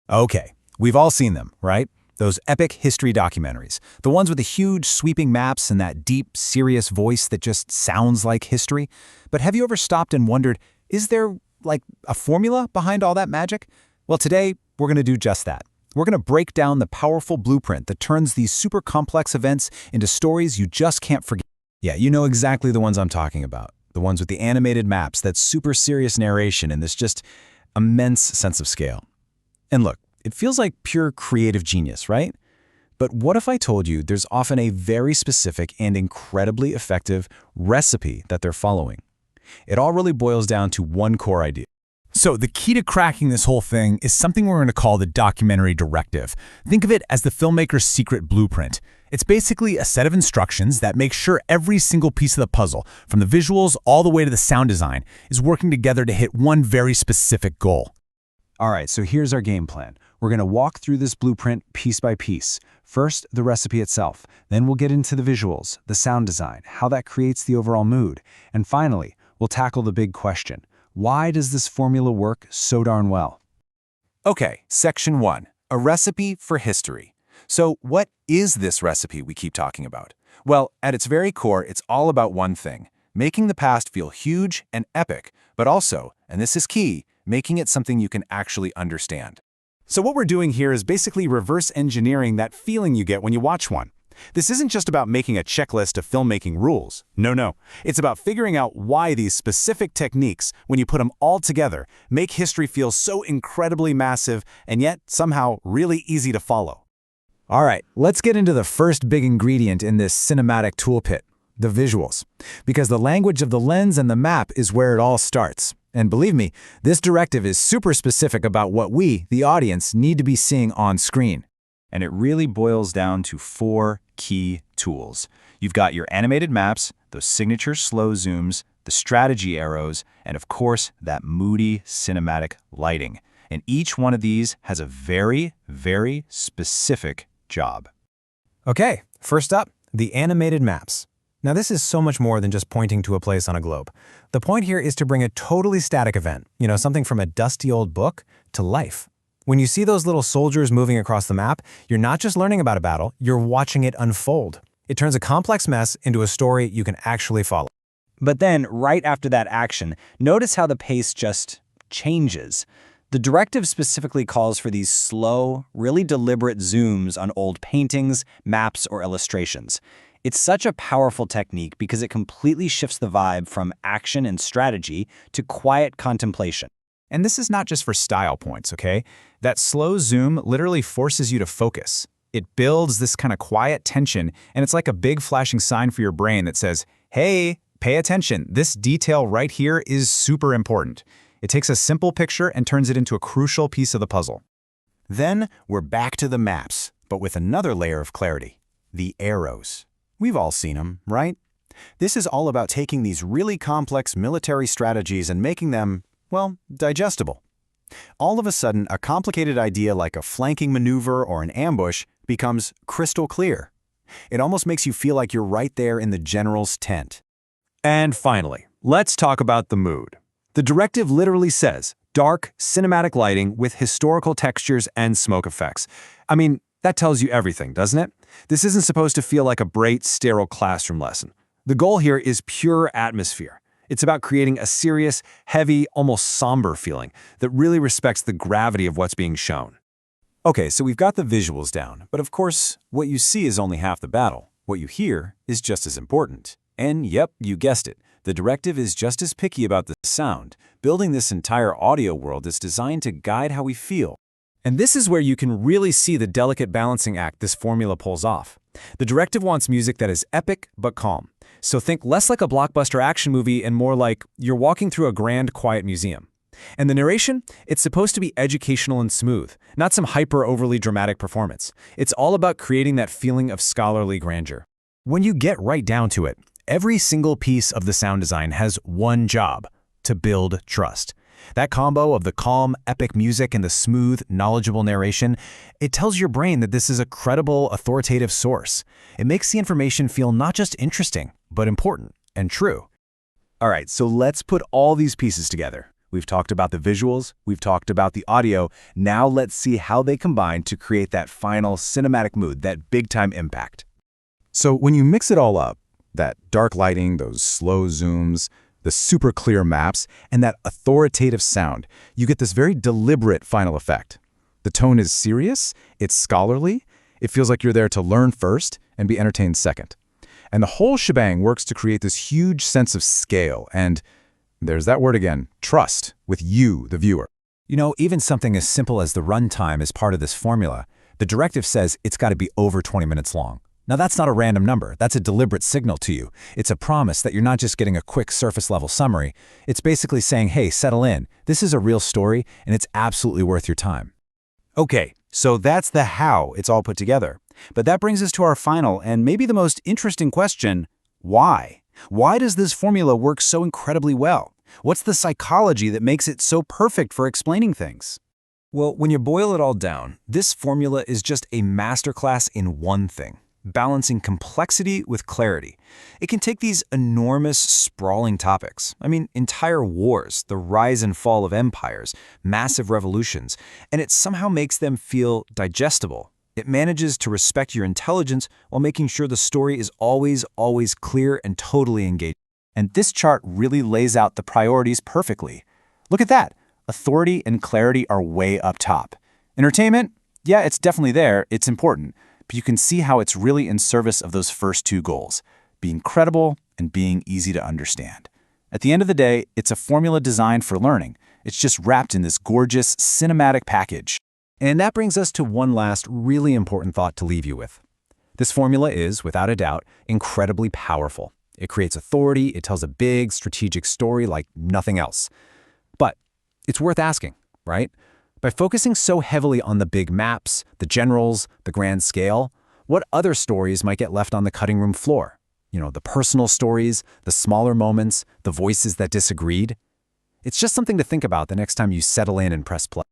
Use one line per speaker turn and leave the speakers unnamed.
Okay, we've all seen them, right? Those epic history documentaries. The ones with the huge, sweeping maps and that deep, serious voice that just sounds like history. But have you ever stopped and wondered, is there, like, a formula behind all that magic? Well, today, we're going to do just that. We're going to break down the powerful blueprint that turns these super complex events into stories you just can't forget. Yeah, you know exactly the ones I'm talking about. The ones with the animated maps, that super serious narration, and this just immense sense of scale. And look, it feels like pure creative genius, right? But what if I told you there's often a very specific and incredibly effective recipe that they're following? It all really boils down to one core idea. So the key to cracking this whole thing is something we're going to call the documentary directive. Think of it as the filmmaker's secret blueprint. It's basically a set of instructions that make sure every single piece of the puzzle, from the visuals all the way to the sound design, is working together to hit one very specific goal. All right, so here's our game plan. We're going to walk through this blueprint piece by piece. First, the recipe itself. Then we'll get into the visuals, the sound design, how that creates the overall mood. And finally, we'll tackle the big question. Why does this formula work so darn well? Okay, section 1, a recipe for history. So what is this recipe we keep talking about? Well, at its very core, it's all about one thing, making the past feel huge and epic, but also, and this is key, making it something you can actually understand. So what we're doing here is basically reverse engineering that feeling you get when you watch one. This isn't just about making a checklist of filmmaking rules. No. It's about figuring out why these specific techniques, when you put them all together, make history feel so incredibly massive and yet somehow really easy to follow. All right, let's get into the first big ingredient in this cinematic toolkit, the visuals. Because the language of the lens and the map is where it all starts. And believe me, this directive is super specific about what we, the audience, need to be seeing on screen. And it really boils down to 4 key tools. You've got your animated maps, those signature slow zooms, the strategy arrows, and of course, that moody cinematic lighting. And each one of these has a very, very specific job.
Okay, first up, the animated maps. Now this is so much more than just pointing to a place on a globe. The point here is to bring a totally static event, something from a dusty old book, to life. When you see those little soldiers moving across the map, you're not just learning about a battle, you're watching it unfold. It turns a complex mess into a story you can actually follow.
But then, right after that action, notice how the pace just changes. The directive specifically calls for these slow, really deliberate zooms on old paintings, maps, or illustrations. It's such a powerful technique because it completely shifts the vibe from action and strategy to quiet contemplation.
And this is not just for style points, okay? That slow zoom literally forces you to focus. It builds this kind of quiet tension, and it's like a big flashing sign for your brain that says, hey, pay attention, this detail right here is super important. It takes a simple picture and turns it into a crucial piece of the puzzle. Then we're back to the maps, but with another layer of clarity, the arrows. We've all seen them, right? This is all about taking these really complex military strategies and making them, well, digestible. All of a sudden, a complicated idea like a flanking maneuver or an ambush becomes crystal clear. It almost makes you feel like you're right there in the general's tent. And finally, let's talk about the mood. The directive literally says, dark, cinematic lighting with historical textures and smoke effects. I mean, that tells you everything, doesn't it? This isn't supposed to feel like a bright, sterile classroom lesson. The goal here is pure atmosphere. It's about creating a serious, heavy, almost somber feeling that really respects the gravity of what's being shown. Okay, so we've got the visuals down, but of course, what you see is only half the battle. What you hear is just as important. And yep, you guessed it, the directive is just as picky about the sound. Building this entire audio world is designed to guide how we feel. And this is where you can really see the delicate balancing act this formula pulls off. The directive wants music that is epic but calm. So think less like a blockbuster action movie and more like you're walking through a grand, quiet museum. And the narration? It's supposed to be educational and smooth, not some overly dramatic performance. It's all about creating that feeling of scholarly grandeur. When you get right down to it, every single piece of the sound design has one job: to build trust. That combo of the calm, epic music and the smooth, knowledgeable narration, it tells your brain that this is a credible, authoritative source. It makes the information feel not just interesting, but important and true. All right, so let's put all these pieces together. We've talked about the visuals, we've talked about the audio. Now let's see how they combine to create that final cinematic mood, that big-time impact. So when you mix it all up, that dark lighting, those slow zooms, the super clear maps, and that authoritative sound, you get this very deliberate final effect. The tone is serious, it's scholarly, it feels like you're there to learn first and be entertained second. And the whole shebang works to create this huge sense of scale and, there's that word again, trust with you, the viewer.
You know, even something as simple as the runtime is part of this formula. The directive says it's got to be over 20 minutes long. Now, that's not a random number. That's a deliberate signal to you. It's a promise that you're not just getting a quick surface-level summary. It's basically saying, hey, settle in. This is a real story, and it's absolutely worth your time.
Okay, so that's the how it's all put together. But that brings us to our final and maybe the most interesting question, why? Why does this formula work so incredibly well? What's the psychology that makes it so perfect for explaining things?
Well, when you boil it all down, this formula is just a masterclass in one thing: balancing complexity with clarity. It can take these enormous, sprawling topics. I mean, entire wars, the rise and fall of empires, massive revolutions, and it somehow makes them feel digestible. It manages to respect your intelligence while making sure the story is always clear and totally engaging. And this chart really lays out the priorities perfectly. Look at that. Authority and clarity are way up top. Entertainment? Yeah, it's definitely there. It's important. But you can see how it's really in service of those first two goals, being credible and being easy to understand. At the end of the day, it's a formula designed for learning. It's just wrapped in this gorgeous cinematic package. And that brings us to one last really important thought to leave you with. This formula is, without a doubt, incredibly powerful. It creates authority, it tells a big, strategic story like nothing else. But it's worth asking, right? By focusing so heavily on the big maps, the generals, the grand scale, what other stories might get left on the cutting room floor? You know, the personal stories, the smaller moments, the voices that disagreed. It's just something to think about the next time you settle in and press play.